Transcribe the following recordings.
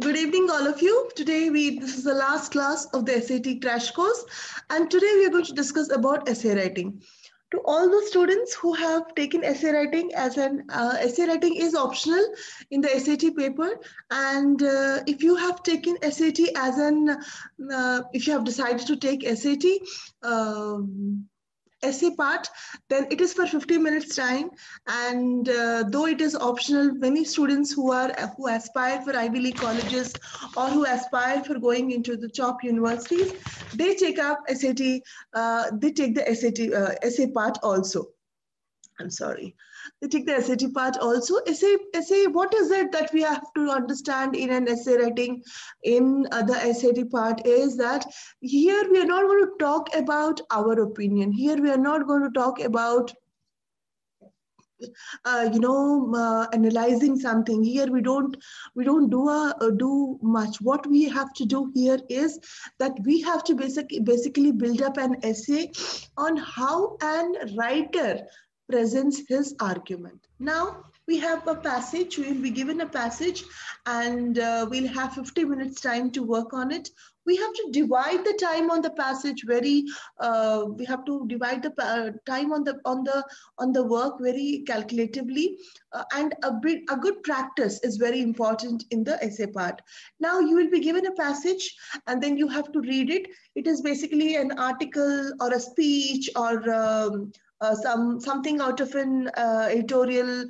Good evening, all of you. This is the last class of the SAT crash course, and today we are going to discuss about essay writing. To all those students who have taken essay writing essay writing is optional in the SAT paper, and if you have taken SAT if you have decided to take SAT. Essay part, then it is for 50 minutes time, and though it is optional, many students who aspire for Ivy League colleges or who aspire for going into the top universities, they take up SAT. They take the essay part also. I'm sorry. They take the SAT part also. Essay, what is it that we have to understand in an essay writing in the SAT part is that here we are not going to talk about our opinion. Here we are not going to talk about analyzing something. Here we don't do much. What we have to do here is that we have to basically build up an essay on how an writer presents his argument. Now we have a passage. We will be given a passage, and we'll have 50 minutes time to work on it. We have to divide the time on the passage we have to divide the time on the work very calculatively, and a good practice is very important in the essay part. Now you will be given a passage, and then you have to read it. It is basically an article or a speech or something out of an editorial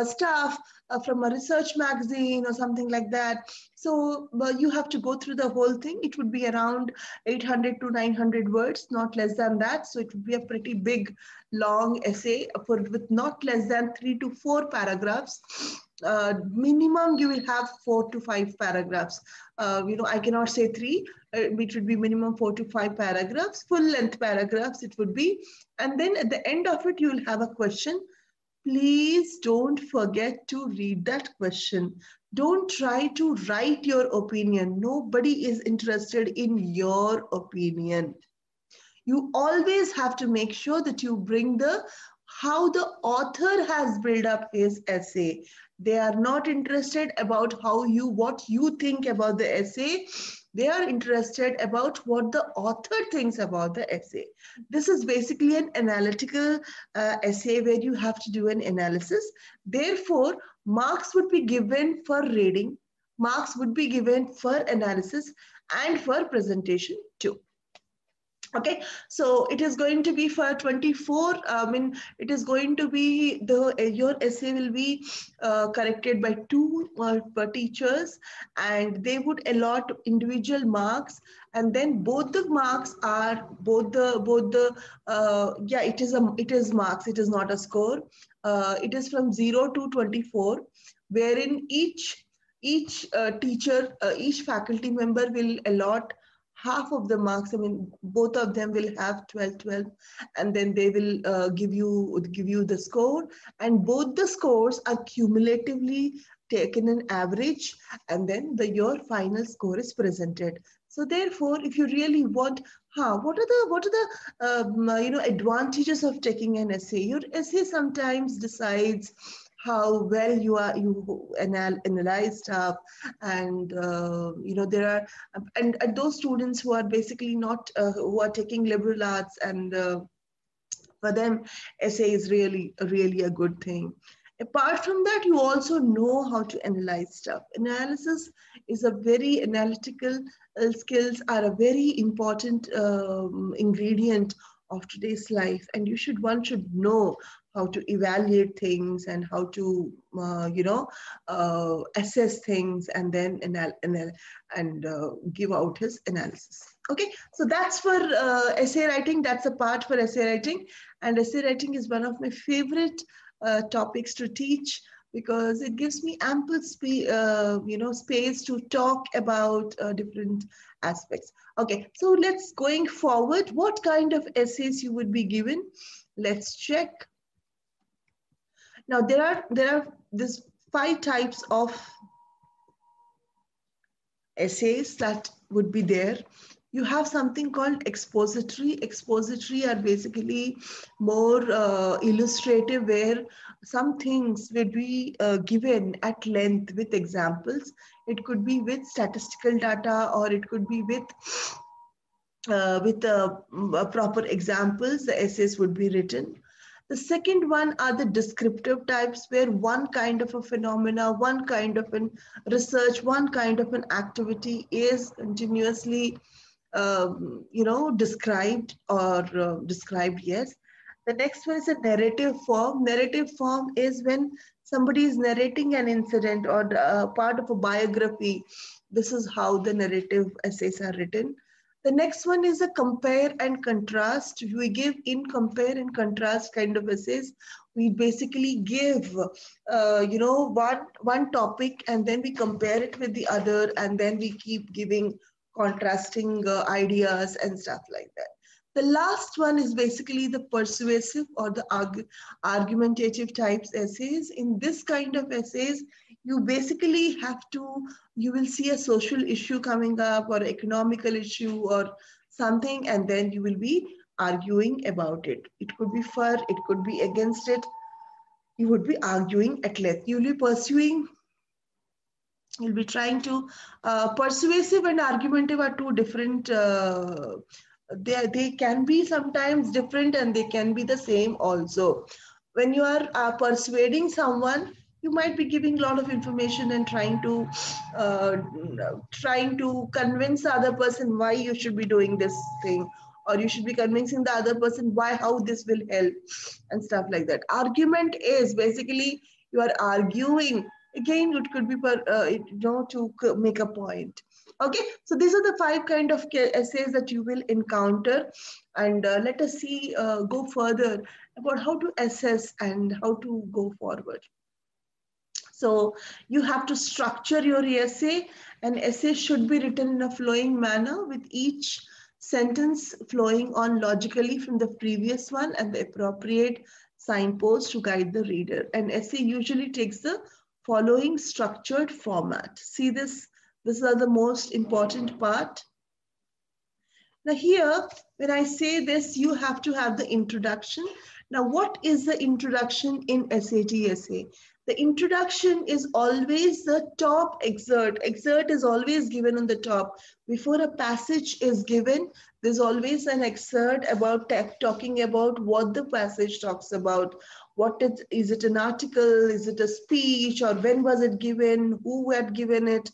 stuff from a research magazine or something like that. So you have to go through the whole thing. It would be around 800 to 900 words, not less than that. So it would be a pretty big, long essay with not less than 3 to 4 paragraphs. Minimum you will have 4 to 5 paragraphs. I cannot say 3. It would be minimum 4 to 5 paragraphs, full length paragraphs it would be. And then at the end of it, you will have a question. Please don't forget to read that question. Don't try to write your opinion. Nobody is interested in your opinion. You always have to make sure that you bring how the author has built up his essay. They are not interested about what you think about the essay. They are interested about what the author thinks about the essay. This is basically an analytical essay where you have to do an analysis. Therefore, marks would be given for reading, marks would be given for analysis, and for presentation too. Okay, so it is going to be for 24. It is going to be your essay will be corrected by 2 teachers, and they would allot individual marks, and then both the marks are it is marks. It is not a score. It is from 0 to 24, wherein each teacher, each faculty member will allot half of the marks. Both of them will have 12, and then they will give you the score, and both the scores are cumulatively taken an average, and then your final score is presented. So therefore, if you really want, what are the advantages of taking an essay? Your essay sometimes decides how well you analyze stuff, and there are and those students who are basically not who are taking liberal arts, and for them essay is really a good thing. Apart from that, you also know how to analyze stuff. Analysis is a very analytical skills are a very important ingredient of today's life, and one should know how to evaluate things and how to assess things, and then give out his analysis. Okay, so that's for essay writing. That's a part for essay writing, and essay writing is one of my favorite topics to teach, because it gives me ample space to talk about different aspects. Okay, so going forward, what kind of essays you would be given? Let's check. Now there are these 5 types of essays that would be there. You have something called expository. Expository are basically more illustrative, where some things will be given at length with examples. It could be with statistical data, or it could be with proper examples. The essays would be written. The second one are the descriptive types, where one kind of a phenomena, one kind of an research, one kind of an activity is continuously, described, or described, yes. The next one is a narrative form. Narrative form is when somebody is narrating an incident or part of a biography. This is how the narrative essays are written. The next one is a compare and contrast. We give in compare and contrast kind of essays. We basically give, one topic, and then we compare it with the other, and then we keep giving contrasting ideas and stuff like that. The last one is basically the persuasive or the argumentative types essays. In this kind of essays, you basically have to, you will see a social issue coming up, or economical issue or something, and then you will be arguing about it. It could be for, it could be against it. You would be arguing at length. You will be pursuing, you'll be trying to, persuasive and argumentative are two different, they can be sometimes different, and they can be the same also. When you are persuading someone, you might be giving a lot of information and uh, trying to convince the other person why you should be doing this thing, or you should be convincing the other person why, how this will help, and stuff like that. Argument is basically you are arguing. Again, it could be to make a point. Okay, so these are the five kind of essays that you will encounter, and let us see, go further about how to assess and how to go forward. So you have to structure your essay. An essay should be written in a flowing manner, with each sentence flowing on logically from the previous one, and the appropriate signpost to guide the reader. An essay usually takes the following structured format. See this, these are the most important part. Now here, when I say this, you have to have the introduction. Now, what is the introduction in SAT essay? The introduction is always the top excerpt. Excerpt is always given on the top. Before a passage is given, there's always an excerpt about talking about what the passage talks about. What is it an article? Is it a speech? Or when was it given? Who had given it?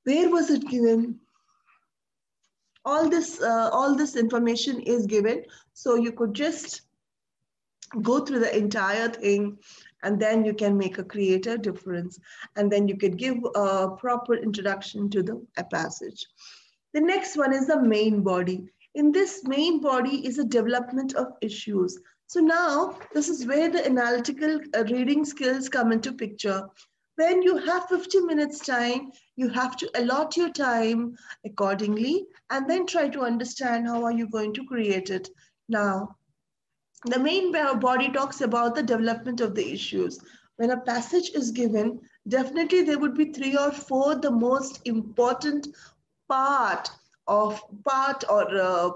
Where was it given? All this information is given, so you could just go through the entire thing, and then you can create a difference, and then you could give a proper introduction to the passage. The next one is the main body. In this main body is a development of issues. So now this is where the analytical reading skills come into picture. When you have 50 minutes time, you have to allot your time accordingly, and then try to understand how are you going to create it. Now, the main body talks about the development of the issues. When a passage is given, definitely there would be 3 or 4 the most important part or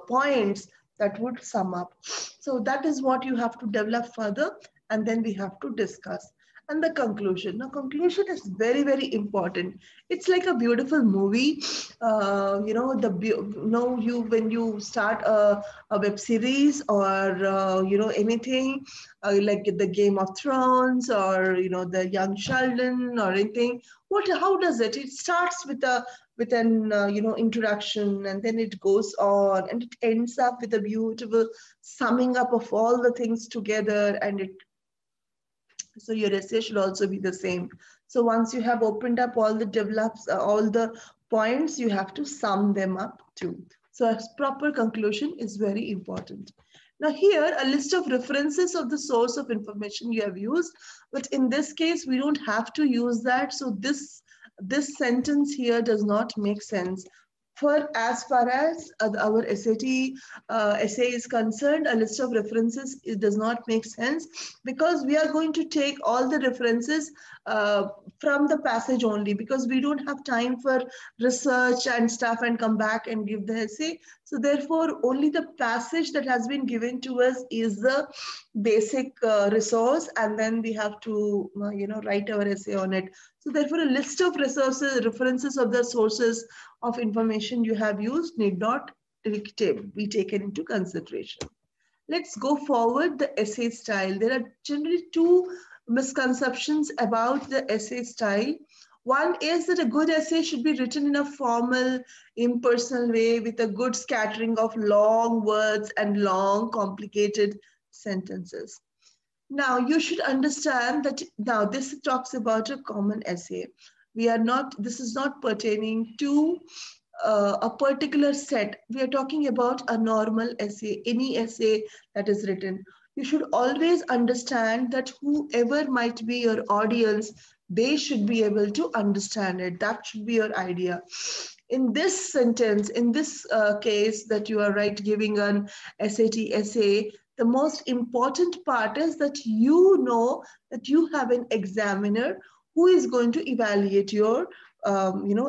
points that would sum up. So that is what you have to develop further, and then we have to discuss. And the conclusion. Now, conclusion is very, very important. It's like a beautiful movie. When you start a web series, or anything like the Game of Thrones, or the Young Sheldon, or anything. How does it? It starts with an introduction, and then it goes on, and it ends up with a beautiful summing up of all the things together, so your essay should also be the same. So once you have opened up all the points, you have to sum them up too. So a proper conclusion is very important. Now here, a list of references of the source of information you have used, but in this case, we don't have to use that. So this sentence here does not make sense. for as far as our SAT essay is concerned, a list of references, it does not make sense, because we are going to take all the references from the passage only, because we don't have time for research and stuff and come back and give the essay. So therefore, only the passage that has been given to us is the basic resource, and then we have to write our essay on it. So therefore, a list of resources, references of the sources of information you have used need not be taken into consideration. Let's go forward. The essay style. There are generally two misconceptions about the essay style. One is that a good essay should be written in a formal, impersonal way with a good scattering of long words and long, complicated sentences. Now, you should understand that now this talks about a common essay. This is not pertaining to a particular set. We are talking about a normal essay, any essay that is written. You should always understand that whoever might be your audience, they should be able to understand it. That should be your idea. In this sentence, in this case that you are giving an SAT essay, the most important part is that you know that you have an examiner who is going to evaluate your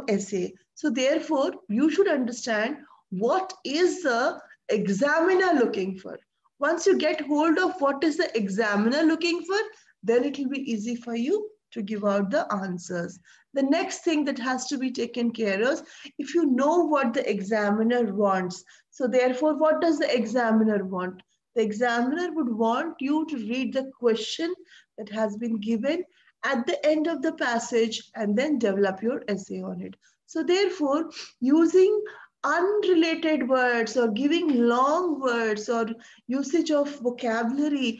essay. So therefore, you should understand what is the examiner looking for. Once you get hold of what is the examiner looking for, then it will be easy for you to give out the answers. The next thing that has to be taken care of, if you know what the examiner wants. So therefore, what does the examiner want? The examiner would want you to read the question that has been given at the end of the passage and then develop your essay on it. So therefore, using unrelated words or giving long words or usage of vocabulary,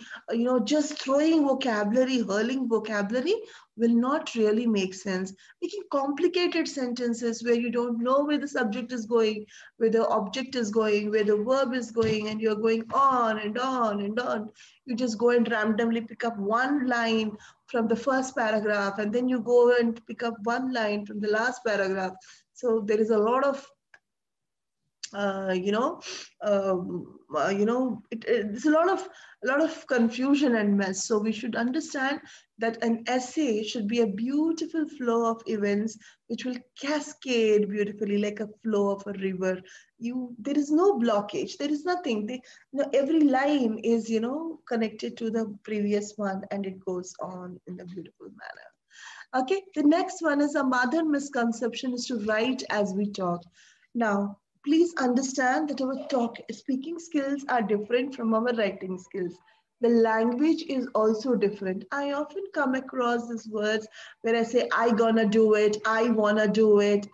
just throwing vocabulary, hurling vocabulary will not really make sense. Making complicated sentences where you don't know where the subject is going, where the object is going, where the verb is going, and you're going on and on and on. You just go and randomly pick up one line from the first paragraph, and then you go and pick up one line from the last paragraph. So there is a lot of there's a lot of confusion and mess. So we should understand that an essay should be a beautiful flow of events which will cascade beautifully like a flow of a river. There is no blockage. There is nothing. Every line is connected to the previous one, and it goes on in a beautiful manner. Okay. The next one is a modern misconception is to write as we talk. Now, please understand that our speaking skills are different from our writing skills. The language is also different. I often come across these words where I say, I gonna do it, I wanna do it.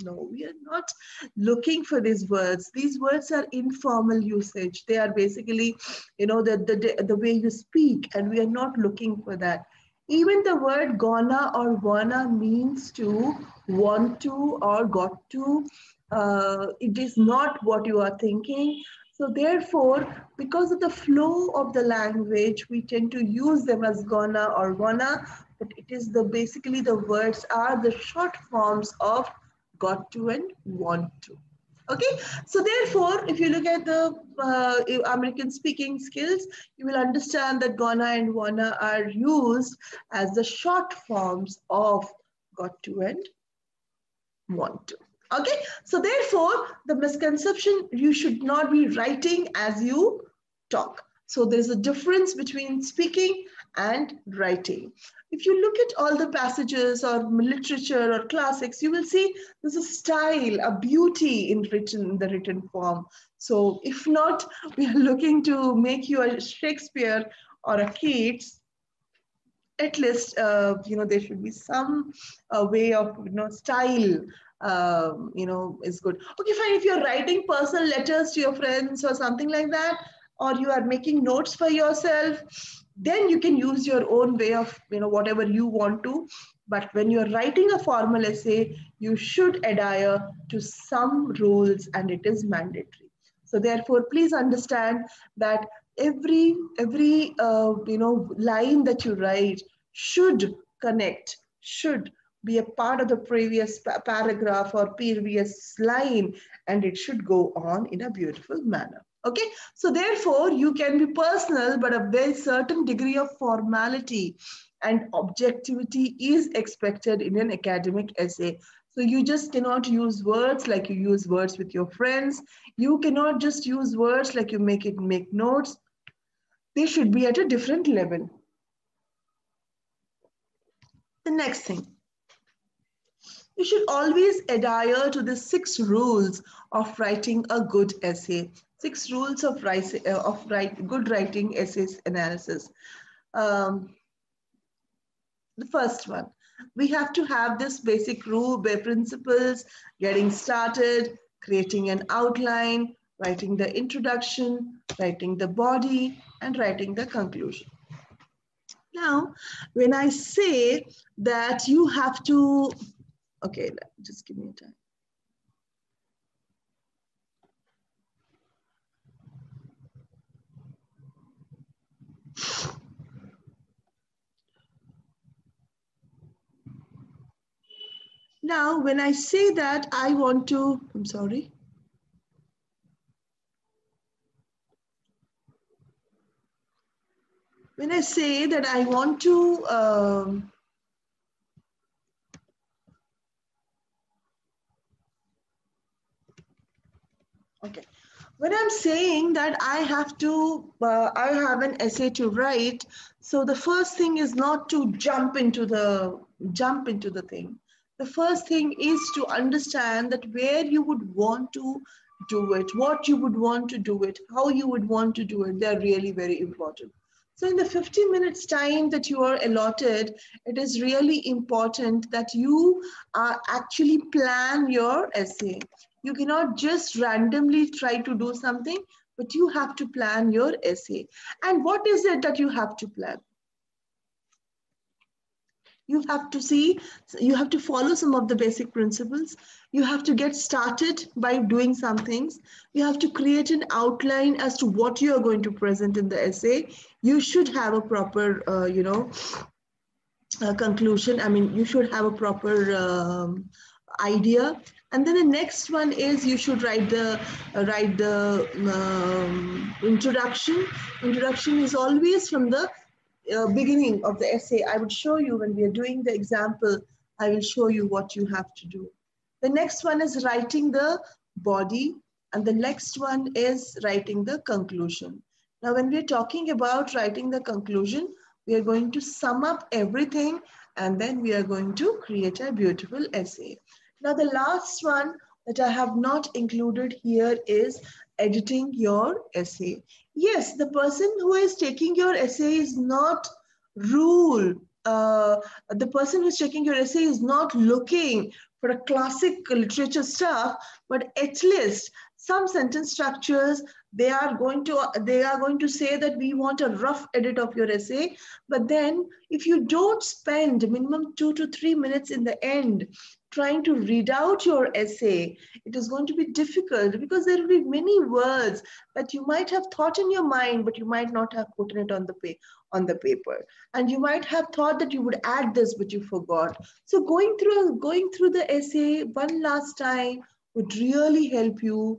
No, we are not looking for these words. These words are informal usage. They are basically, the way you speak, and we are not looking for that. Even the word gonna or wanna means to, want to, or got to. It is not what you are thinking. So therefore, because of the flow of the language, we tend to use them as gonna or wanna, but it is basically the words are the short forms of got to and want to. Okay, so therefore, if you look at the American speaking skills, you will understand that gonna and wanna are used as the short forms of got to and want to. Okay, so therefore, the misconception, you should not be writing as you talk. So there's a difference between speaking and writing. If you look at all the passages or literature or classics, you will see there's a style, a beauty in the written form. So if not, we are looking to make you a Shakespeare or a Keats, at least, there should be some way of, style, is good. Okay, fine. If you're writing personal letters to your friends or something like that, or you are making notes for yourself, then you can use your own way of, whatever you want to. But when you're writing a formal essay, you should adhere to some rules, and it is mandatory. So therefore, please understand that every line that you write should connect, should be a part of the previous paragraph or previous line, and it should go on in a beautiful manner. Okay, so therefore you can be personal, but a very certain degree of formality and objectivity is expected in an academic essay. So you just cannot use words like you use words with your friends. You cannot just use words like you make notes. They should be at a different level. The next thing, you should always adhere to the 6 rules of writing a good essay. 6 rules of good writing essays analysis. The first one, we have to have this basic rule, principles, getting started, creating an outline, writing the introduction, writing the body, and writing the conclusion. Now, when I say that you have to, okay, just give me a time. Now, when I say that I want to, I'm sorry. When I say that I want to, okay. When I'm saying that I have an essay to write, so the first thing is not to jump into the thing. The first thing is to understand that where you would want to do it, what you would want to do it, how you would want to do it. They're really very important. So in the 50 minutes time that you are allotted, it is really important that you actually plan your essay. You cannot just randomly try to do something, but you have to plan your essay. And what is it that you have to plan? You have to see, you have to follow some of the basic principles. You have to get started by doing some things. You have to create an outline as to what you are going to present in the essay. You should have a proper, conclusion. I mean, you should have a proper idea. And then the next one is you should write the introduction. Introduction is always from the beginning of the essay. I would show you when we are doing the example, I will show you what you have to do. The next one is writing the body, and the next one is writing the conclusion. Now, when we're talking about writing the conclusion, we are going to sum up everything, and then we are going to create a beautiful essay. Now, the last one that I have not included here is editing your essay. Yes, the person who is taking your essay is not rule. The person who's taking your essay is not looking for a classic literature stuff, but at least some sentence structures, they are going to say that we want a rough edit of your essay. But then if you don't spend minimum 2 to 3 minutes in the end trying to read out your essay, it is going to be difficult because there will be many words that you might have thought in your mind, but you might not have put it on the paper. And you might have thought that you would add this, but you forgot. So going through the essay one last time would really help you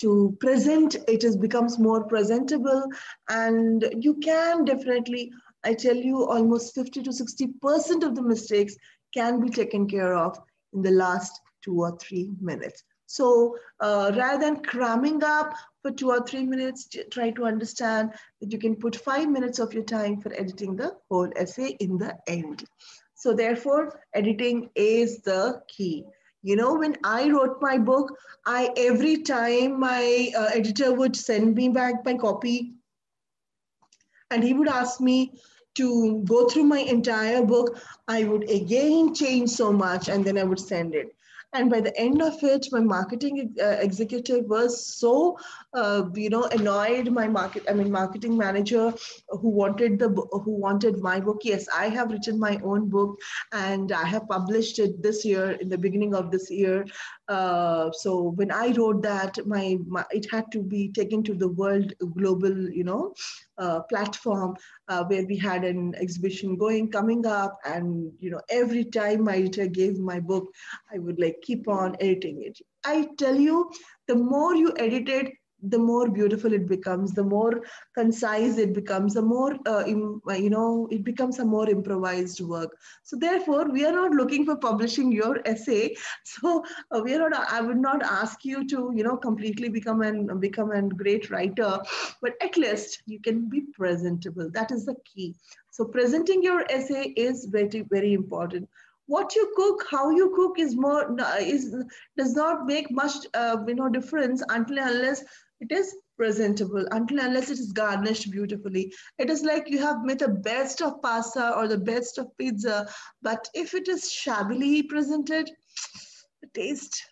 to present. It becomes more presentable, and you can definitely, I tell you, almost 50 to 60% of the mistakes can be taken care of in the last 2 or 3 minutes. So rather than cramming up for 2 or 3 minutes, try to understand that you can put 5 minutes of your time for editing the whole essay in the end. So therefore, editing is the key. You know, when I wrote my book, every time my editor would send me back my copy, and he would ask me to go through my entire book, I would again change so much, and then I would send it. And by the end of it, my marketing executive was so, annoyed. My marketing manager who wanted my book. Yes, I have written my own book, and I have published it this year, in the beginning of this year. So when I wrote that, it had to be taken to the world global, platform, where we had an exhibition coming up, and every time my editor gave my book, I would like keep on editing it. I tell you, the more you edit it, the more beautiful it becomes, the more concise it becomes, the more it becomes a more improvised work. So therefore, we are not looking for publishing your essay. So we are not. I would not ask you to completely become a great writer, but at least you can be presentable. That is the key. So presenting your essay is very, very important. What you cook, how you cook is does not make much difference until and unless it is presentable, until and unless it is garnished beautifully. It is like you have made the best of pasta or the best of pizza, but if it is shabbily presented, the taste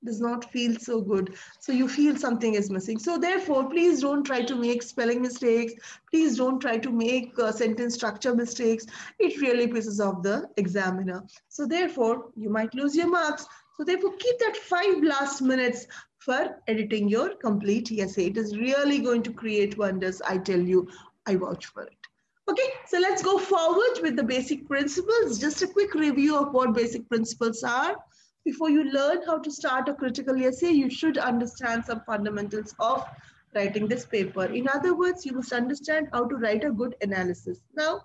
does not feel so good. So you feel something is missing. So therefore, please don't try to make spelling mistakes. Please don't try to make sentence structure mistakes. It really pisses off the examiner. So therefore, you might lose your marks. So therefore, keep that 5 last minutes for editing your complete essay. It is really going to create wonders. I tell you, I vouch for it. Okay, so let's go forward with the basic principles. Just a quick review of what basic principles are. Before you learn how to start a critical essay, you should understand some fundamentals of writing this paper. In other words, you must understand how to write a good analysis. Now,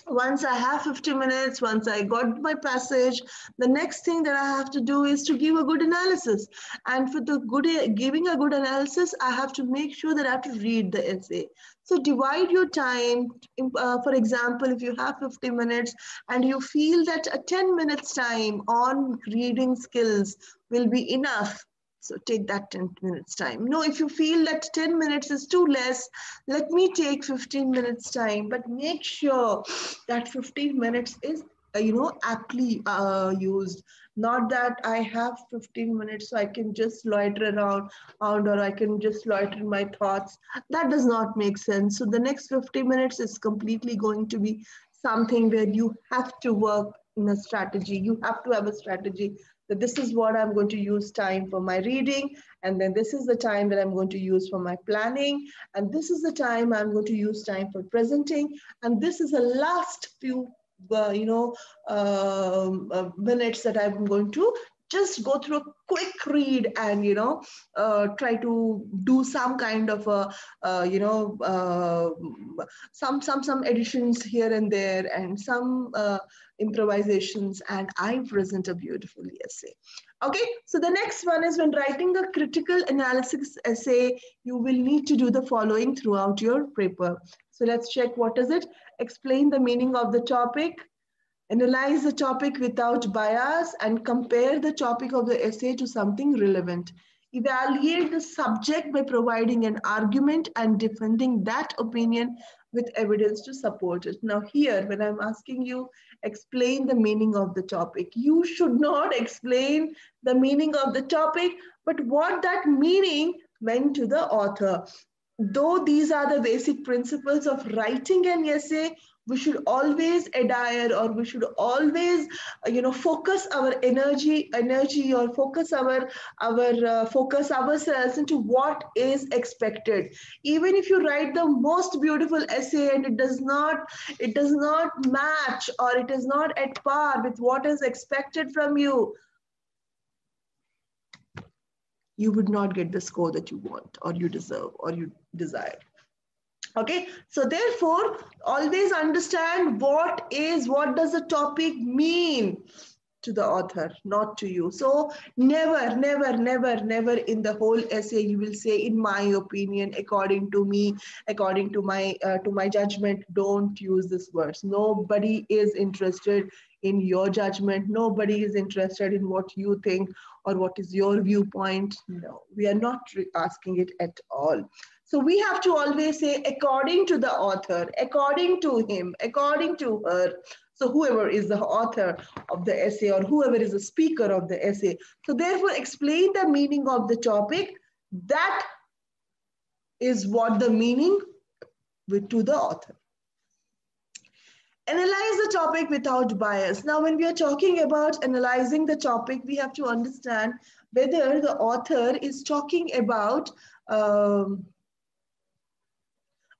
once I have 50 minutes, once I got my passage, the next thing that I have to do is to give a good analysis. And for giving a good analysis, I have to make sure that I have to read the essay. So divide your time. For example, if you have 50 minutes and you feel that a 10 minutes time on reading skills will be enough, so take that 10 minutes time. No, if you feel that 10 minutes is too less, let me take 15 minutes time, but make sure that 15 minutes is aptly used. Not that I have 15 minutes so I can just loiter around or I can just loiter in my thoughts. That does not make sense. So the next 50 minutes is completely going to be something where you have to work in a strategy. You have to have a strategy that this is what I'm going to use time for my reading, and then this is the time that I'm going to use for my planning, and this is the time I'm going to use time for presenting, and this is the last few minutes that I'm going to just go through a quick read and try to do some kind of a some additions here and there and some improvisations, and I present a beautiful essay. Okay, so the next one is, when writing a critical analysis essay, you will need to do the following throughout your paper. So let's check, what is it? Explain the meaning of the topic, analyze the topic without bias, and compare the topic of the essay to something relevant. Evaluate the subject by providing an argument and defending that opinion with evidence to support it. Now here, when I'm asking you, explain the meaning of the topic, you should not explain the meaning of the topic, but what that meaning meant to the author. Though these are the basic principles of writing an essay, we should always adhere, or we should always focus our energy or focus ourselves into what is expected. Even if you write the most beautiful essay and it does not match, or it is not at par with what is expected from you, you would not get the score that you want or you deserve or you desire. Okay, so therefore, always understand what does the topic mean to the author, not to you. So never, never, never, never in the whole essay you will say, in my opinion, according to me, according to my judgment. Don't use these words. Nobody is interested in your judgment. Nobody is interested in what you think or what is your viewpoint. No, we are not asking it at all. So we have to always say, according to the author, according to him, according to her. So whoever is the author of the essay or whoever is the speaker of the essay. So therefore, explain the meaning of the topic. That is what the meaning to the author. Analyze the topic without bias. Now, when we are talking about analyzing the topic, we have to understand whether the author is talking about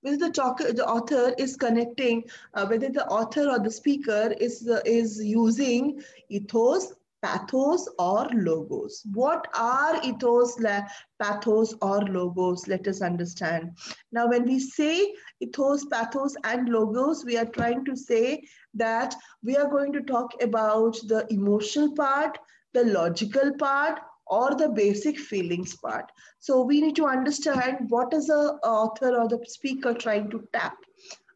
whether the author is connecting, whether the author or the speaker is using ethos, pathos, or logos. What are ethos, pathos, or logos? Let us understand. Now, when we say ethos, pathos, and logos, we are trying to say that we are going to talk about the emotional part, the logical part, or the basic feelings part. So we need to understand what is the author or the speaker trying to tap.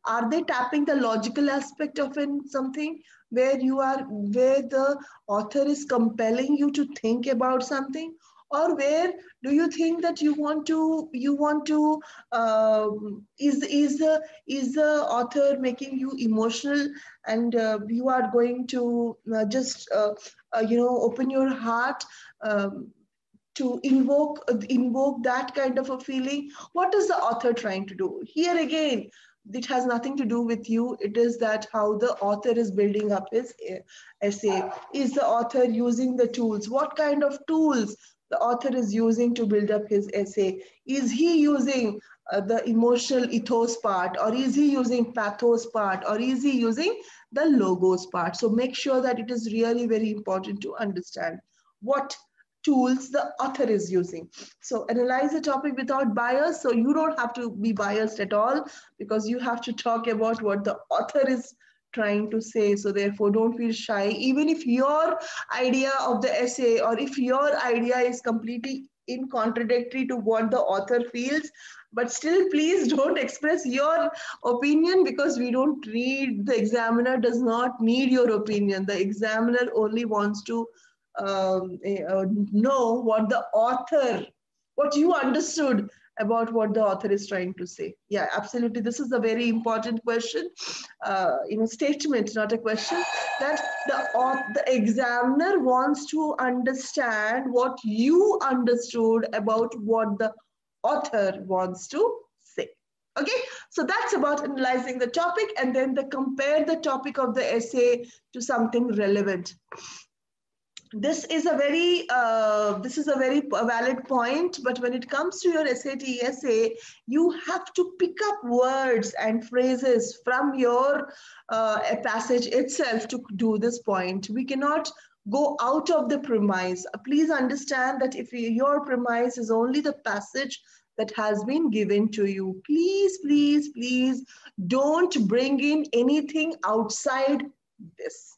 Are they tapping the logical aspect of something where where the author is compelling you to think about something, or where do you think that you want to is the author making you emotional, and you are going to just open your heart to invoke that kind of a feeling? What is the author trying to do here? Again, it has nothing to do with you. It is that how the author is building up his essay. Is the author using the tools? What kind of tools the author is using to build up his essay? Is he using the emotional ethos part, or is he using pathos part, or is he using the logos part? So make sure that it is really very important to understand what tools the author is using. So analyze the topic without bias. So you don't have to be biased at all, because you have to talk about what the author is trying to say. So therefore, don't feel shy. Even if your idea of the essay, or if your idea is completely in contradictory to what the author feels, but still, please don't express your opinion, because we don't read, the examiner does not need your opinion. The examiner only wants to know what the author, what you understood about what the author is trying to say. Yeah, absolutely. This is a very important question, statement, not a question. That the examiner wants to understand what you understood about what the author wants to say. Okay, so that's about analyzing the topic, and then compare the topic of the essay to something relevant. This is a very valid point, but when it comes to your SAT essay, you have to pick up words and phrases from your passage itself to do this point. We cannot go out of the premise. Please understand that if your premise is only the passage that has been given to you, please, please, please don't bring in anything outside this.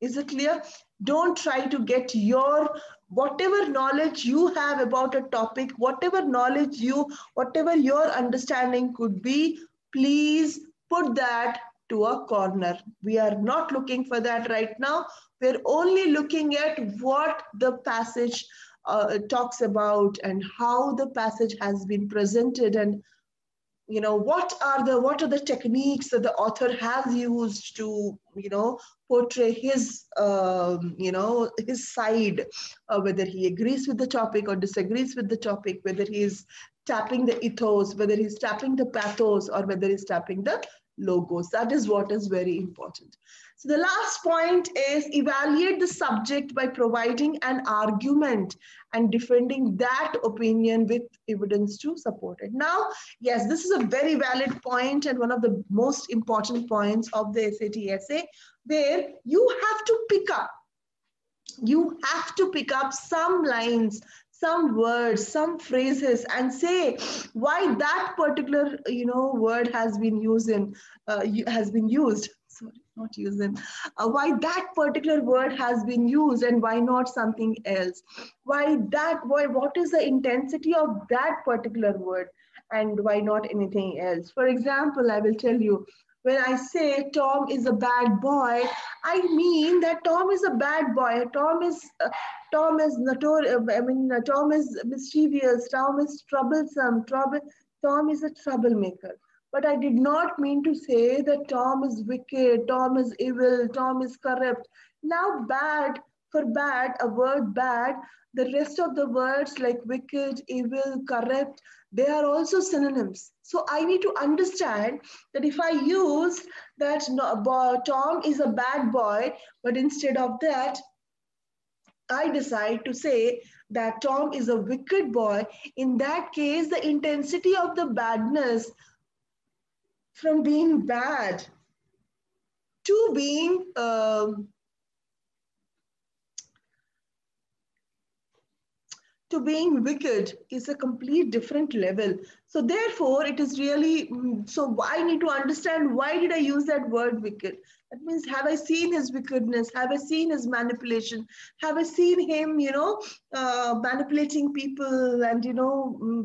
Is it clear? Don't try to get whatever knowledge you have about a topic, whatever your understanding could be, please put that to a corner. We are not looking for that right now. We're only looking at what the passage talks about, and how the passage has been presented, and what are the techniques that the author has used to portray his his side, whether he agrees with the topic or disagrees with the topic, whether he is tapping the ethos, whether he's tapping the pathos, or whether he's tapping the logos. That is what is very important. So the last point is evaluate the subject by providing an argument and defending that opinion with evidence to support it. Now, yes, this is a very valid point, and one of the most important points of the SAT essay, where you have to pick up some lines, some words, some phrases, and say why that particular word has been used. Sorry, not using. Why that particular word has been used, and why not something else? What is the intensity of that particular word, and why not anything else? For example, I will tell you, when I say Tom is a bad boy, I mean that Tom is a bad boy. Tom is notorious. Tom is mischievous. Tom is troublesome. Tom is a troublemaker. But I did not mean to say that Tom is wicked, Tom is evil, Tom is corrupt. Now, bad For bad, a word bad, the rest of the words like wicked, evil, corrupt, they are also synonyms. So I need to understand that if I use that Tom is a bad boy, but instead of that, I decide to say that Tom is a wicked boy. In that case, the intensity of the badness from being bad to being wicked is a complete different level. So therefore it is really so I need to understand why did I use that word wicked. That means, have I seen his wickedness, have I seen his manipulation, have I seen him manipulating people and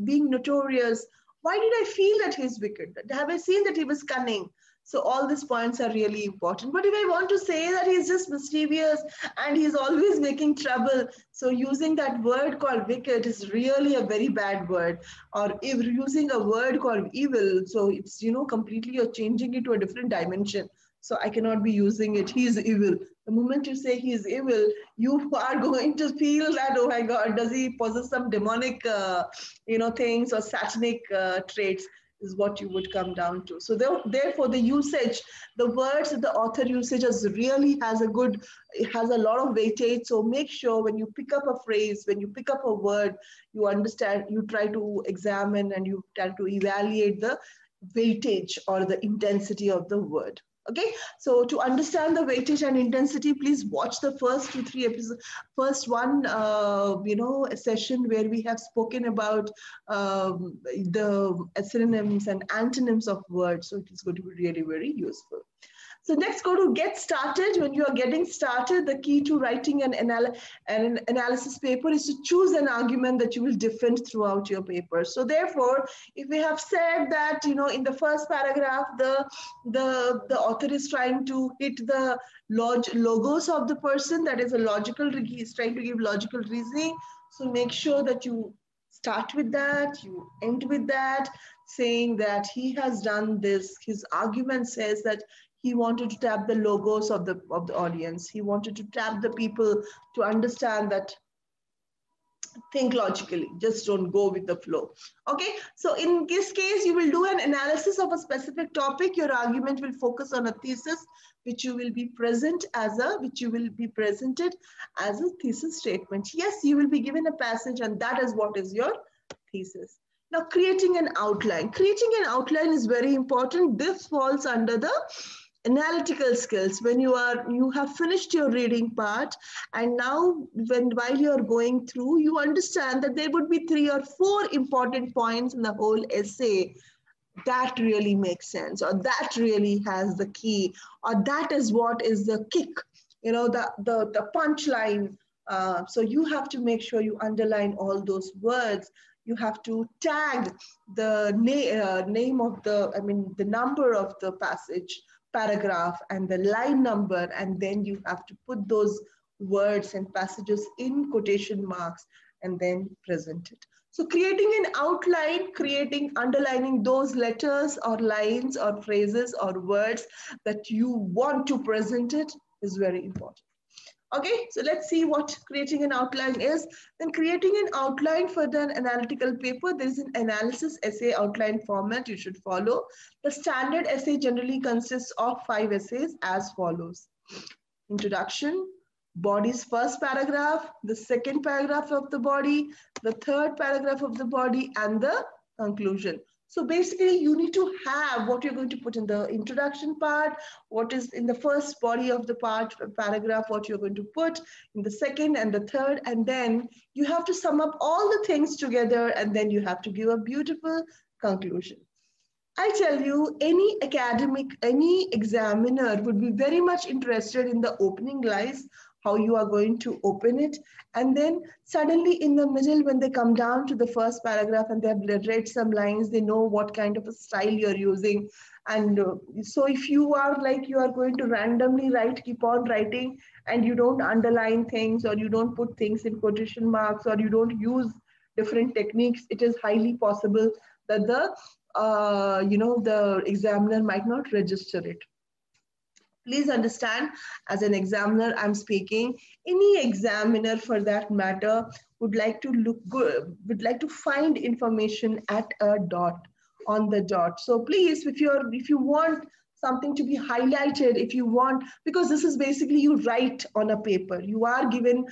being notorious. Why did I feel that he's wicked? Have I seen that he was cunning? So all these points are really important. But if I want to say that he's just mischievous and he's always making trouble, so using that word called wicked is really a very bad word. Or if using a word called evil, so it's completely you're changing it to a different dimension. So I cannot be using it. He is evil. The moment you say he is evil, you are going to feel that, oh my God, does he possess some demonic, things or satanic traits? Is what you would come down to. So therefore, the usage, the words that the author usages really it has a lot of weightage. So make sure when you pick up a phrase, when you pick up a word, you understand, you try to examine and you try to evaluate the weightage or the intensity of the word. Okay, so to understand the weightage and intensity, please watch the first 2-3 episodes. First one, a session where we have spoken about the synonyms and antonyms of words. So it is going to be really very useful. So next, go to get started. When you are getting started, the key to writing an analysis paper is to choose an argument that you will defend throughout your paper. So therefore, if we have said that, in the first paragraph, the author is trying to hit the logos of the person, that is a logical, he's trying to give logical reasoning. So make sure that you start with that, you end with that, saying that he has done this. His argument says that he wanted to tap the logos of the audience. He wanted to tap the people to understand that think logically, just don't go with the flow. Okay, so in this case, you will do an analysis of a specific topic. Your argument will focus on a thesis, which you will be presented as a thesis statement. Yes, you will be given a passage, and that is what is your thesis. Now, creating an outline. Creating an outline is very important. This falls under the analytical skills. When you have finished your reading part, and now while you are going through, you understand that there would be 3 or 4 important points in the whole essay that really makes sense, or that really has the key, or that is what is the kick, the punchline. So you have to make sure you underline all those words. You have to tag the name of the number of the paragraph and the line number, and then you have to put those words and passages in quotation marks and then present it. So creating an outline, underlining those letters or lines or phrases or words that you want to present it is very important. Okay, so let's see what creating an outline is. Then creating an outline for the analytical paper, there is an analysis essay outline format you should follow. The standard essay generally consists of 5 essays as follows. Introduction, body's first paragraph, the second paragraph of the body, the third paragraph of the body, and the conclusion. So basically, you need to have what you're going to put in the introduction part, what is in the first body of the paragraph, what you're going to put in the second and the third, and then you have to sum up all the things together, and then you have to give a beautiful conclusion. I tell you, any academic, any examiner would be very much interested in the opening lines, how you are going to open it. And then suddenly in the middle, when they come down to the first paragraph and they have read some lines, they know what kind of a style you're using. And so if you are like, you are going to randomly write, keep on writing, and you don't underline things, or you don't put things in quotation marks, or you don't use different techniques, it is highly possible that the examiner might not register it. Please understand, as an examiner, I'm speaking. Any examiner, for that matter, would like to look good, would like to find information at a dot, on the dot. So please, if you want something to be highlighted, if you want, because this is basically you write on a paper. You are given,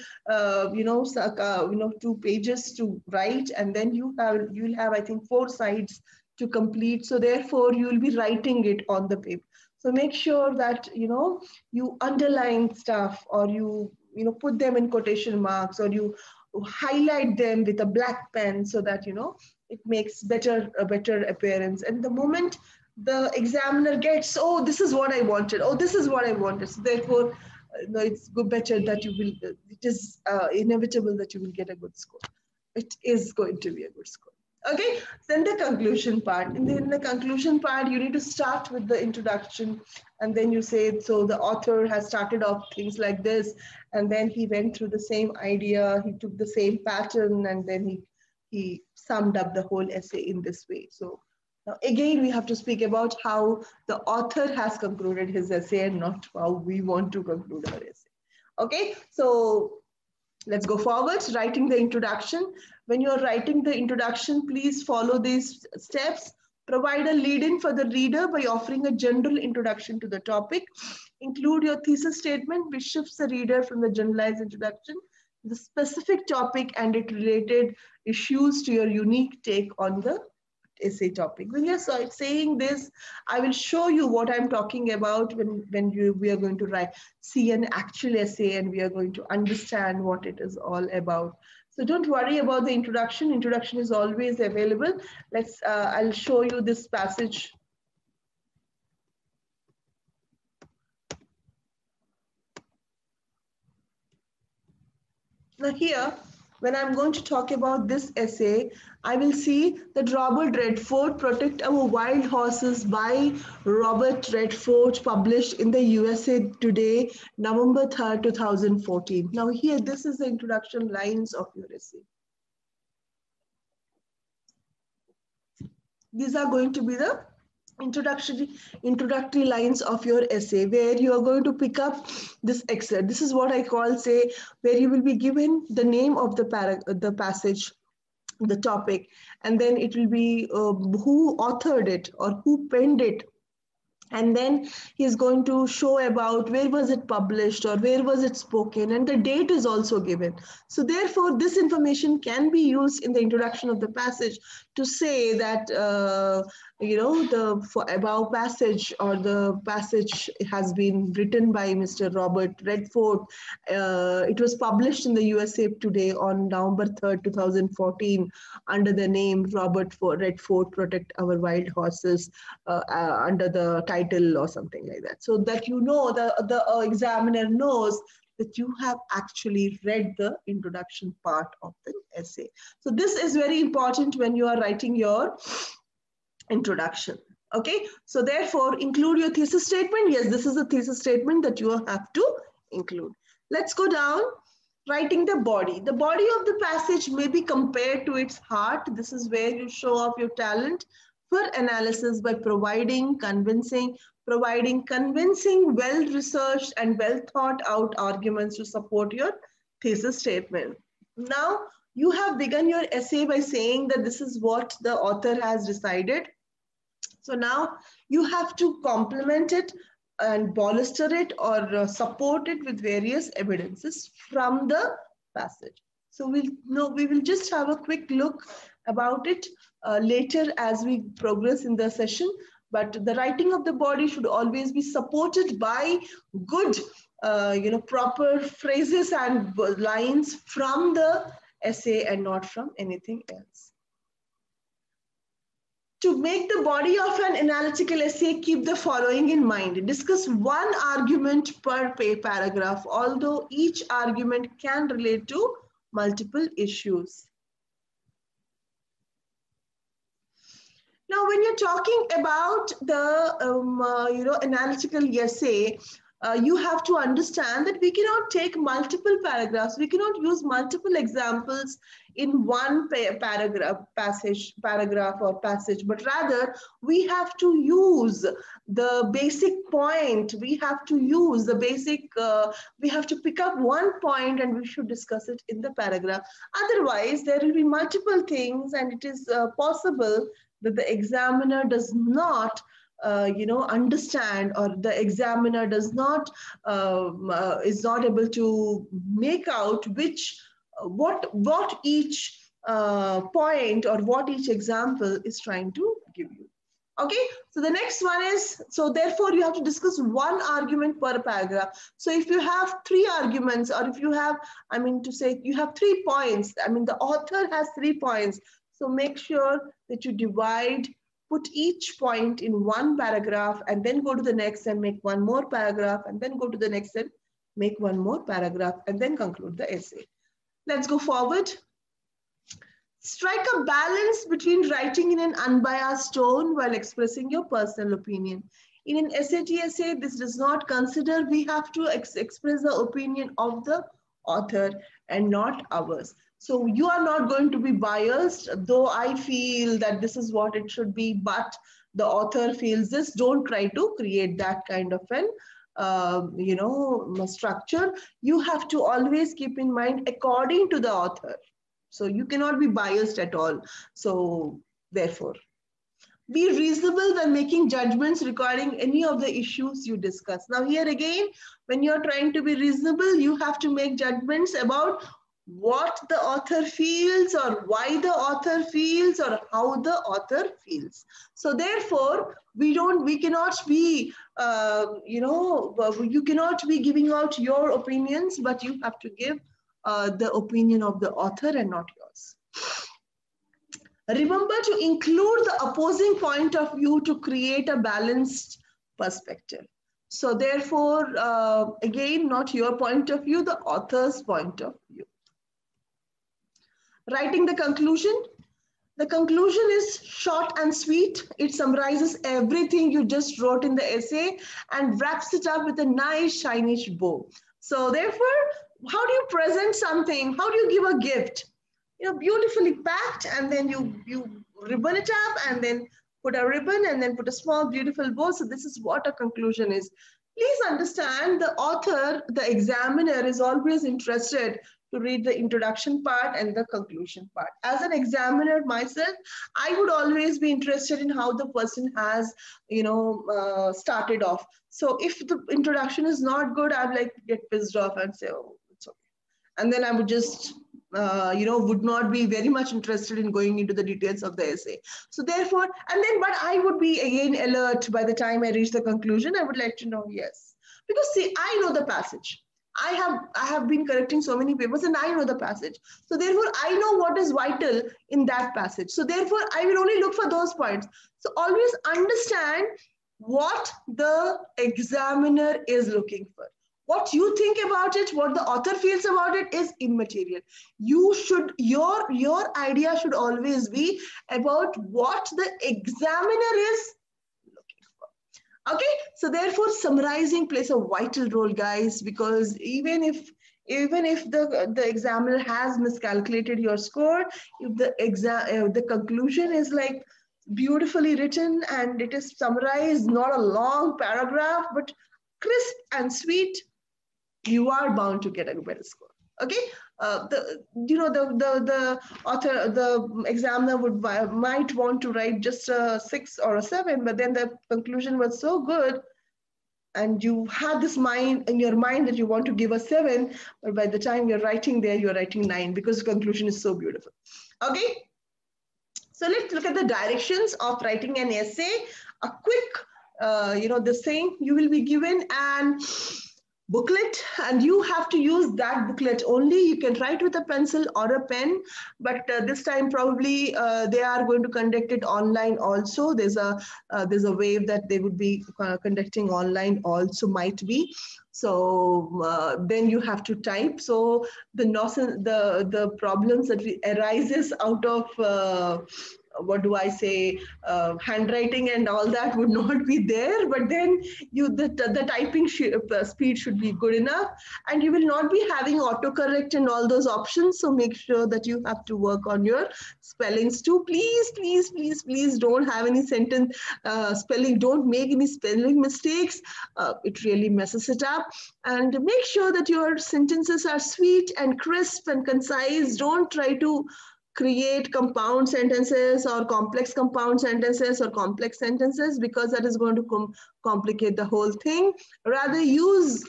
two pages to write, and then you'll have, I think, 4 sides to complete. So therefore, you will be writing it on the paper. So make sure that you underline stuff, or you put them in quotation marks, or you highlight them with a black pen, so that it makes a better appearance. And the moment the examiner gets, oh, this is what I wanted, oh, this is what I wanted, so therefore no, it's better that you will, it is inevitable that you will get a good score. It is going to be a good score. Okay, then the conclusion part. In the conclusion part, you need to start with the introduction, and then you say, so the author has started off things like this, and then he went through the same idea, he took the same pattern, and then he summed up the whole essay in this way. So now again, we have to speak about how the author has concluded his essay, and not how we want to conclude our essay. Okay, so let's go forward. Writing the introduction. When you're writing the introduction, please follow these steps. Provide a lead-in for the reader by offering a general introduction to the topic. Include your thesis statement, which shifts the reader from the generalized introduction to the specific topic and its related issues to your unique take on the essay topic. When you're saying this, I will show you what I'm talking about when we are going to see an actual essay, and we are going to understand what it is all about. So don't worry about the introduction. Introduction is always available. I'll show you this passage. Now here, when I'm going to talk about this essay, I will see that Robert Redford, Protect Our Wild Horses by Robert Redford, published in the USA Today, November 3rd, 2014. Now here, this is the introduction lines of your essay. These are going to be the introductory lines of your essay, where you are going to pick up this excerpt. This is what I call, say, where you will be given the name of the passage, the topic, and then it will be who authored it or who penned it. And then he's going to show about where was it published or where was it spoken, and the date is also given. So therefore, this information can be used in the introduction of the passage to say that, the above passage, or the passage has been written by Mr. Robert Redford. It was published in the USA Today on November 3rd, 2014, under the name Robert Redford, Protect Our Wild Horses, under the title or something like that. So that the examiner knows that you have actually read the introduction part of the essay. So this is very important when you are writing your introduction. Okay, so therefore include your thesis statement. Yes, this is a thesis statement that you have to include. Let's go down. Writing the body. The body of the passage may be compared to its heart. This is where you show off your talent for analysis by providing convincing, well-researched and well-thought-out arguments to support your thesis statement. Now, you have begun your essay by saying that this is what the author has decided. So now you have to complement it and bolster it, or support it with various evidences from the passage. So we will just have a quick look about it later as we progress in the session. But the writing of the body should always be supported by good, proper phrases and lines from the essay, and not from anything else. To make the body of an analytical essay, keep the following in mind. Discuss one argument per paragraph, although each argument can relate to multiple issues. Now, when you're talking about the analytical essay, you have to understand that we cannot take multiple paragraphs, we cannot use multiple examples in one paragraph or passage, but rather we have to use the basic point, we have to use the basic, we have to pick up one point and we should discuss it in the paragraph. Otherwise, there will be multiple things and it is possible that the examiner does not understand, or the examiner does not is not able to make out which what each point or what each example is trying to give you. Okay, so the next one is, so therefore you have to discuss one argument per paragraph. So if you have three arguments, or if you have, I mean to say, you have 3 points, I mean the author has 3 points. So make sure that you divide, put each point in one paragraph and then go to the next and make one more paragraph and then go to the next and make one more paragraph and then conclude the essay. Let's go forward. Strike a balance between writing in an unbiased tone while expressing your personal opinion. In an SAT essay, this does not consider we have to express the opinion of the author and not ours. So you are not going to be biased, though I feel that this is what it should be, but the author feels this. Don't try to create that kind of an structure. You have to always keep in mind according to the author. So you cannot be biased at all. So therefore, be reasonable when making judgments regarding any of the issues you discuss. Now here again, when you're trying to be reasonable, you have to make judgments about what the author feels, or why the author feels, or how the author feels. So therefore, we cannot be, you cannot be giving out your opinions, but you have to give the opinion of the author and not yours. Remember to include the opposing point of view to create a balanced perspective. So therefore, again, not your point of view, the author's point of view. Writing the conclusion. The conclusion is short and sweet. It summarizes everything you just wrote in the essay and wraps it up with a nice, shiny bow. So therefore, how do you present something? How do you give a gift? Beautifully packed, and then you ribbon it up, and then put a ribbon, and then put a small, beautiful bow. So this is what a conclusion is. Please understand, the author, the examiner, is always interested to read the introduction part and the conclusion part. As an examiner myself, I would always be interested in how the person has, started off. So if the introduction is not good, I'd like to get pissed off and say, oh, it's okay. And then I would just, would not be very much interested in going into the details of the essay. So therefore, but I would be again alert by the time I reach the conclusion. I would like to know, yes. Because see, I know the passage. I have been correcting so many papers and I know the passage. So therefore, I know what is vital in that passage. So therefore, I will only look for those points. So always understand what the examiner is looking for. What you think about it, what the author feels about it is immaterial. Your idea should always be about what the examiner is looking for. Okay, so therefore summarizing plays a vital role, guys, because even if the examiner has miscalculated your score, if the conclusion is like beautifully written and it is summarized, not a long paragraph, but crisp and sweet, you are bound to get a better score. Okay, the author, the examiner might want to write just a 6 or a 7, but then the conclusion was so good, and you had this mind in your mind that you want to give a 7, but by the time you're writing there, you're writing 9 because the conclusion is so beautiful. Okay, so let's look at the directions of writing an essay. A quick, this thing, you will be given an booklet, and you have to use that booklet only. You can write with a pencil or a pen, but this time probably they are going to conduct it online also. There's a wave that they would be conducting online also, might be. So then you have to type. So the problems that arises out of what do I say, handwriting and all that would not be there, but then the typing speed should be good enough, and you will not be having autocorrect and all those options. So make sure that you have to work on your spellings too. Please, please, please, please don't have any sentence spelling, don't make any spelling mistakes. It really messes it up. And make sure that your sentences are sweet and crisp and concise. Don't try to create compound sentences or complex compound sentences or complex sentences, because that is going to complicate the whole thing. Rather use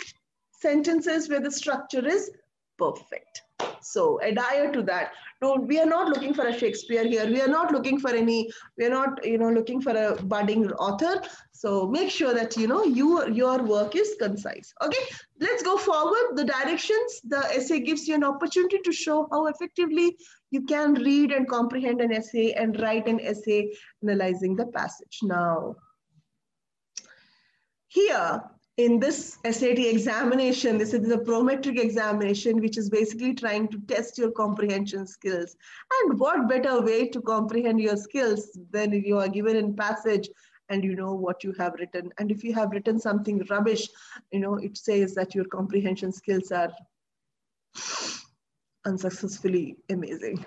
sentences where the structure is perfect. So adhere to that. No, we are not looking for a Shakespeare here. We are not looking for any, we are not, looking for a budding author. So make sure that, your work is concise. Okay, let's go forward. The directions, the essay gives you an opportunity to show how effectively you can read and comprehend an essay and write an essay analyzing the passage. Now, here, in this SAT examination, this is the prometric examination, which is basically trying to test your comprehension skills. And what better way to comprehend your skills than you are given in passage and you know what you have written. And if you have written something rubbish, it says that your comprehension skills are unsuccessfully amazing.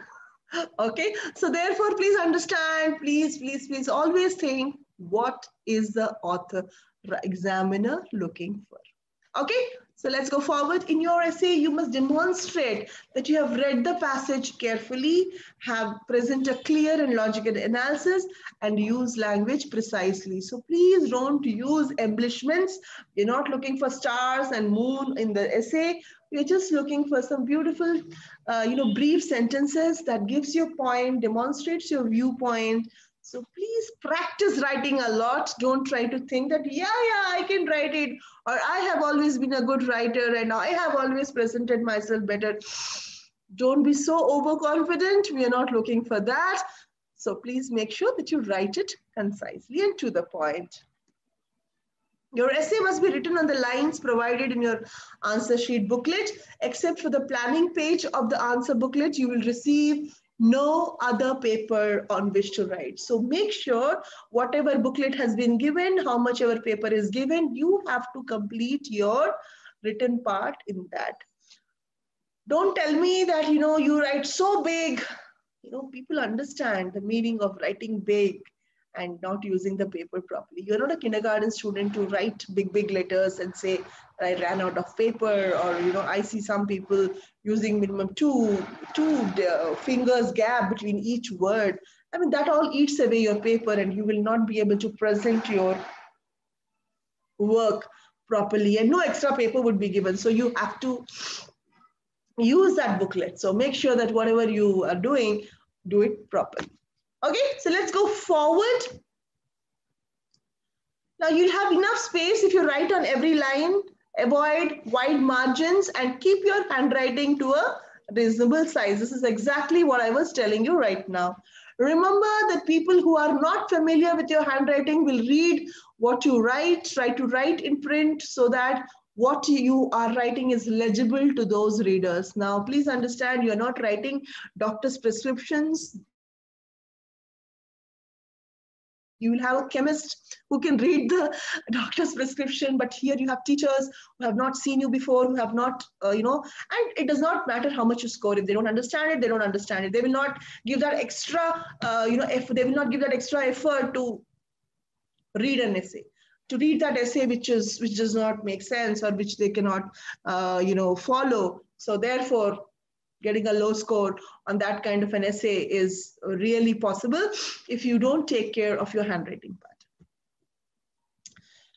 Okay, so therefore, please understand, please, please, please always think, what is the author examiner looking for? Okay, so let's go forward. In your essay, you must demonstrate that you have read the passage carefully, have present a clear and logical analysis, and use language precisely. So please don't use embellishments. We're not looking for stars and moon in the essay. We're just looking for some beautiful, brief sentences that gives your point, demonstrates your viewpoint. So please practice writing a lot. Don't try to think that, yeah, I can write it, or I have always been a good writer and I have always presented myself better. Don't be so overconfident. We are not looking for that. So please make sure that you write it concisely and to the point. Your essay must be written on the lines provided in your answer sheet booklet. Except for the planning page of the answer booklet, you will receive no other paper on which to write. So make sure whatever booklet has been given, how much ever paper is given, you have to complete your written part in that. Don't tell me that, you write so big. People understand the meaning of writing big and not using the paper properly. You're not a kindergarten student to write big, big letters and say, I ran out of paper, or, I see some people using minimum two fingers gap between each word. I mean, that all eats away your paper and you will not be able to present your work properly, and no extra paper would be given. So you have to use that booklet. So make sure that whatever you are doing, do it properly. Okay, so let's go forward. Now you'll have enough space if you write on every line. Avoid wide margins and keep your handwriting to a reasonable size. This is exactly what I was telling you right now. Remember that people who are not familiar with your handwriting will read what you write, try to write in print so that what you are writing is legible to those readers. Now, please understand, you are not writing doctor's prescriptions. You will have a chemist who can read the doctor's prescription, but here you have teachers who have not seen you before, who have not, and it does not matter how much you score. If they don't understand it, they don't understand it. They will not give that extra, they will not give that extra effort to read an essay. To read that essay which does not make sense or which they cannot, follow. So therefore, getting a low score on that kind of an essay is really possible if you don't take care of your handwriting part.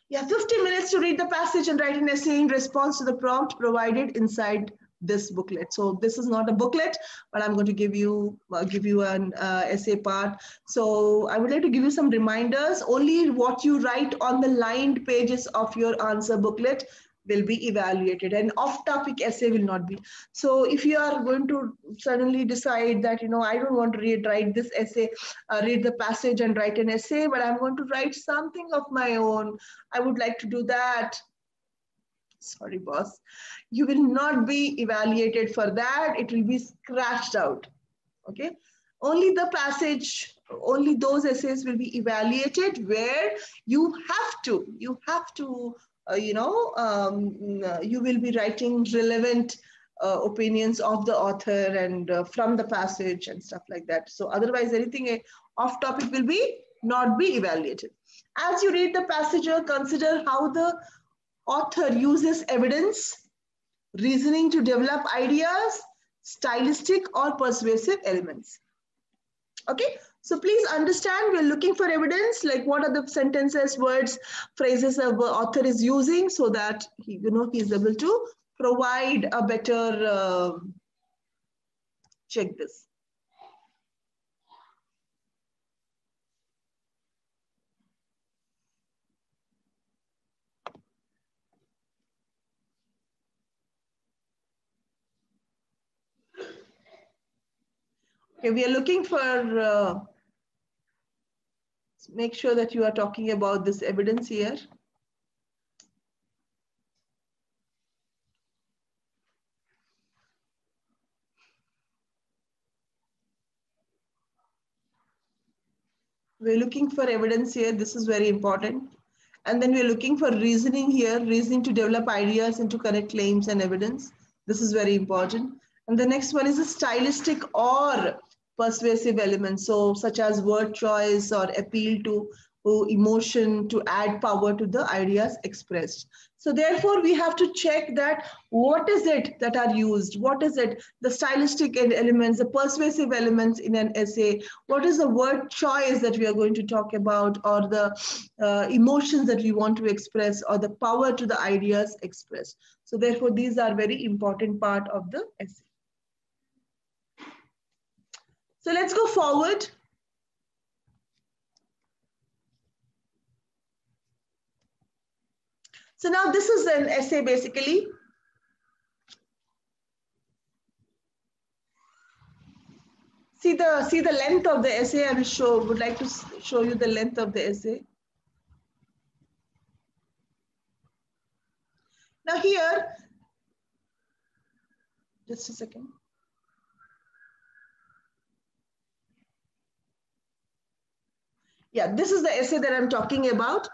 You have 50 minutes to read the passage and write an essay in response to the prompt provided inside this booklet. So this is not a booklet, but I'm going to give you an essay part. So I would like to give you some reminders. Only what you write on the lined pages of your answer booklet will be evaluated, and off-topic essay will not be. So if you are going to suddenly decide that, I don't want to write this essay, read the passage and write an essay, but I'm going to write something of my own, I would like to do that. Sorry, boss. You will not be evaluated for that. It will be scratched out. Okay. Only the passage only those essays will be evaluated where you have to you will be writing relevant opinions of the author and from the passage and stuff like that. So otherwise anything off topic will be not be evaluated. As you read the passage, consider how the author uses evidence, reasoning to develop ideas, stylistic or persuasive elements. Okay, so please understand, we're looking for evidence, like what are the sentences, words, phrases the author is using, so that he is able to provide a better check this. Okay, we are looking for make sure that you are talking about this evidence here. We're looking for evidence here. This is very important. And then we're looking for reasoning here, reasoning to develop ideas and to connect claims and evidence. This is very important. And the next one is a stylistic or persuasive element. So such as word choice or appeal to emotion to add power to the ideas expressed. So therefore we have to check that what is it that are used, what is it, the stylistic elements, the persuasive elements in an essay, what is the word choice that we are going to talk about, or the emotions that we want to express, or the power to the ideas expressed. So therefore these are very important part of the essay. So let's go forward. So now this is an essay basically. See the length of the essay. I would like to show you the length of the essay. Now here, just a second. Yeah, this is the essay that I'm talking about.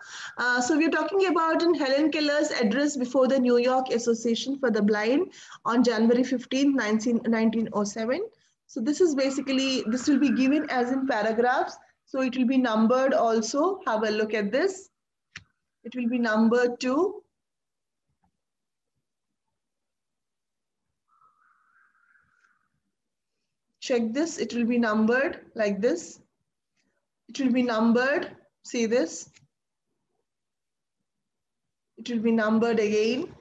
So we're talking about in Helen Keller's address before the New York Association for the Blind on January 15, 1907. So this is basically, this will be given as in paragraphs. So it will be numbered also. Have a look at this. It will be numbered too. Check this, it will be numbered like this. It will be numbered, see this. It will be numbered again.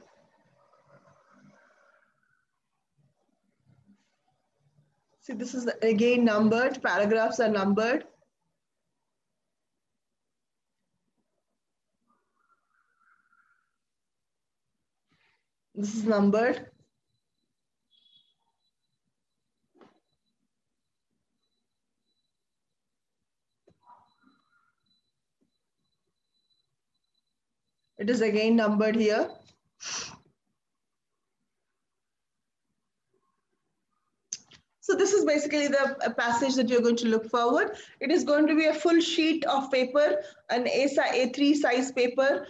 See, this is again numbered, paragraphs are numbered. This is numbered. It is again numbered here. So this is basically the passage that you're going to look forward. It is going to be a full sheet of paper, an A3 size paper,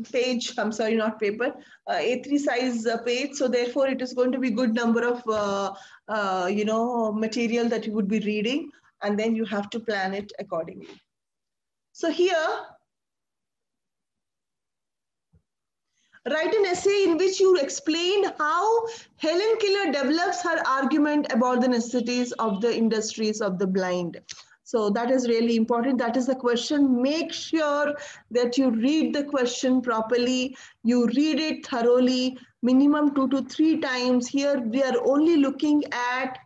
page, I'm sorry, not paper, A3 size page. So therefore it is going to be good number of, material that you would be reading, and then you have to plan it accordingly. So here, write an essay in which you explain how Helen Keller develops her argument about the necessities of the industries of the blind. So that is really important. That is the question. Make sure that you read the question properly. You read it thoroughly, minimum 2 to 3 times. Here we are only looking at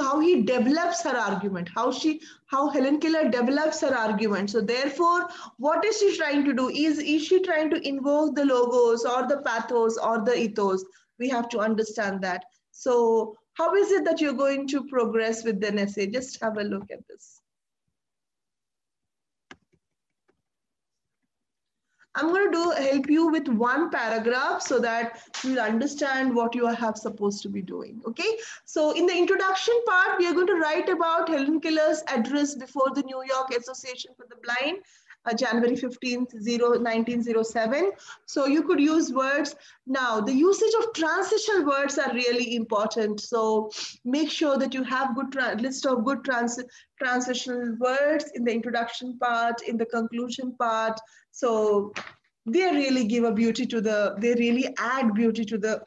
how he develops her argument, how Helen Keller develops her argument. So therefore, what is she trying to do? Is she trying to invoke the logos or the pathos or the ethos? We have to understand that. So how is it that you're going to progress with an essay? Just have a look at this. I'm going to help you with one paragraph so that you'll understand what you have supposed to be doing. Okay. So in the introduction part, we are going to write about Helen Keller's address before the New York Association for the Blind, January 15th, 1907. So you could use words. Now, the usage of transitional words are really important. So make sure that you have good list of good transitional words in the introduction part, in the conclusion part. So they really give a beauty to they really add beauty to the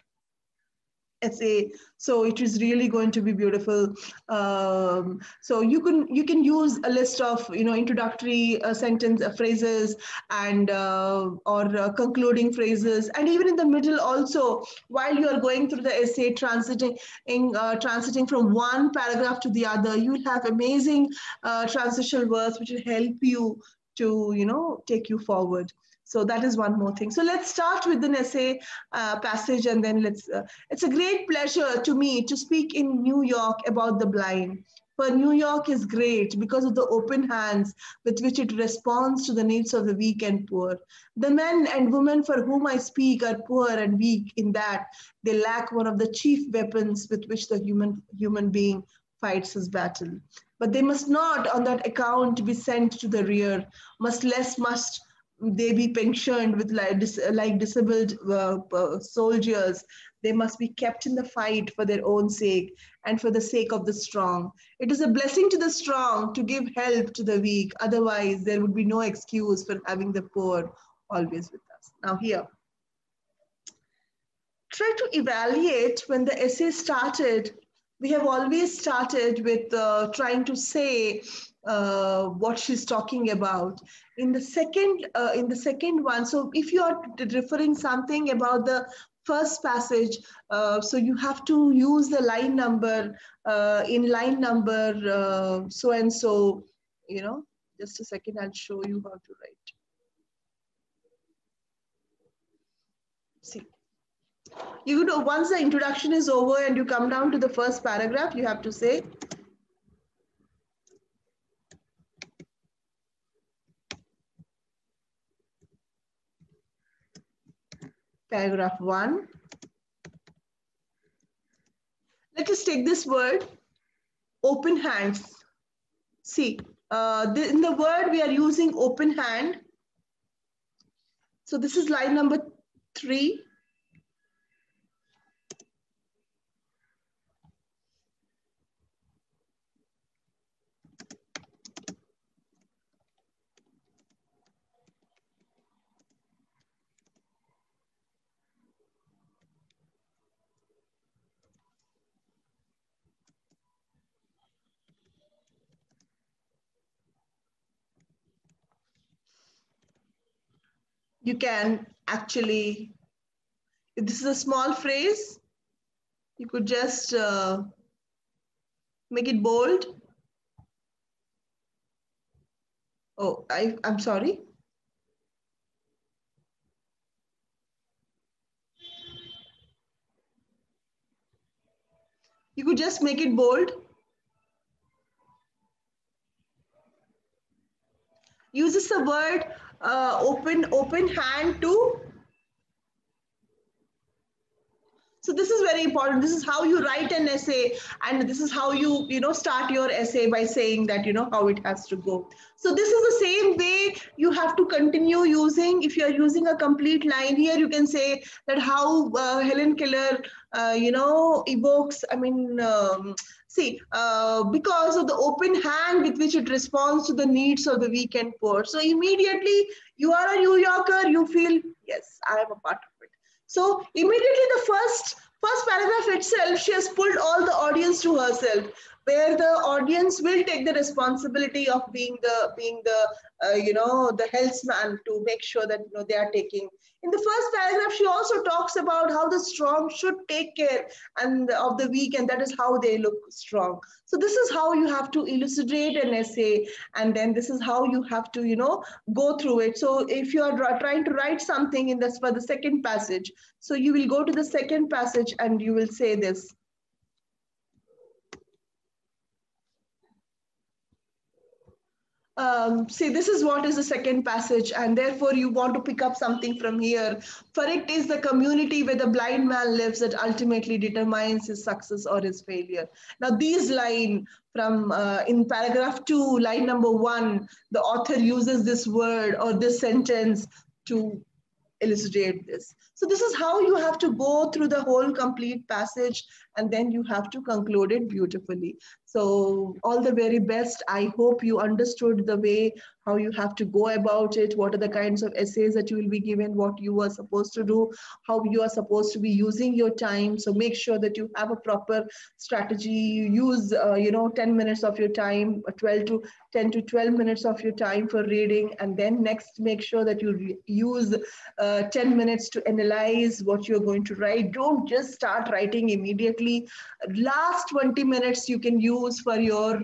essay, so it is really going to be beautiful. So you can use a list of introductory sentence phrases and or concluding phrases, and even in the middle also, while you are going through the essay, transiting from one paragraph to the other, you will have amazing transitional words which will help you to take you forward. So that is one more thing. So let's start with an essay passage, and then it's a great pleasure to me to speak in New York about the blind. For New York is great because of the open hands with which it responds to the needs of the weak and poor. The men and women for whom I speak are poor and weak in that they lack one of the chief weapons with which the human being fights his battle. But they must not, on that account, be sent to the rear, must they be pensioned with like disabled soldiers. They must be kept in the fight for their own sake and for the sake of the strong. It is a blessing to the strong to give help to the weak. Otherwise, there would be no excuse for having the poor always with us. Now here, try to evaluate when the essay started. We have always started with trying to say what she's talking about. In the second one, so if you are referring something about the first passage, so you have to use the line number in line number so and so. Just a second, I'll show you how to write. See. Once the introduction is over and you come down to the first paragraph, you have to say paragraph 1. Let us take this word, open hands. See, in the word we are using open hand. So this is line number 3. You can actually, if this is a small phrase, you could just make it bold. Oh, I'm sorry. You could just make it bold. Uses the word open hand to. So this is very important. This is how you write an essay, and this is how you start your essay by saying that how it has to go. So this is the same way you have to continue using. If you are using a complete line here, you can say that how Helen Keller evokes. I mean. Because of the open hand with which it responds to the needs of the weak and poor. So immediately you are a New Yorker, you feel, yes, I am a part of it. So immediately the first paragraph itself, she has pulled all the audience to herself, where the audience will take the responsibility of being the helpsman to make sure that they are taking. In the first paragraph, she also talks about how the strong should take care and of the weak, and that is how they look strong. So this is how you have to elucidate an essay, and then this is how you have to go through it. So if you are trying to write something in this for the second passage, so you will go to the second passage and you will say this. say this is what is the second passage, and therefore you want to pick up something from here. For it is the community where the blind man lives that ultimately determines his success or his failure. Now, these line from in paragraph 2, line number 1, the author uses this word or this sentence to elucidate this. So this is how you have to go through the whole complete passage, and then you have to conclude it beautifully. So all the very best. I hope you understood the way how you have to go about it, what are the kinds of essays that you will be given, what you are supposed to do, how you are supposed to be using your time. So make sure that you have a proper strategy. You use 10 minutes of your time, 12 to 10 to 12 minutes of your time for reading, and then next make sure that you use 10 minutes to analyze what you're going to write. Don't just start writing immediately. Last 20 minutes you can use for your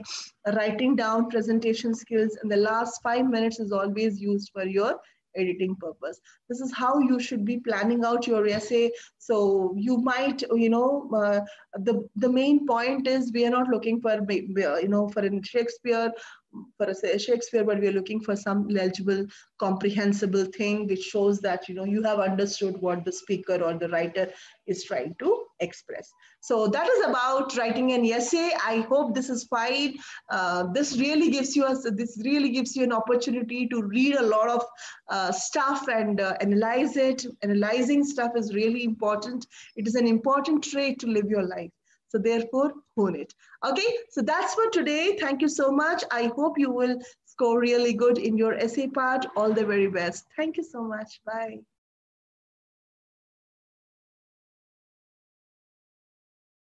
writing down presentation skills, and the last 5 minutes is always used for your editing purpose. This is how you should be planning out your essay. So you might, the main point is we are not looking for, for a Shakespeare, but we are looking for some legible, comprehensible thing which shows that you have understood what the speaker or the writer is trying to express. So that is about writing an essay. I hope this is fine. This really gives you an opportunity to read a lot of stuff and analyze it. Analyzing stuff is really important. It is an important trait to live your life. So therefore, hone it. Okay, so that's for today. Thank you so much. I hope you will score really good in your essay part. All the very best. Thank you so much. Bye.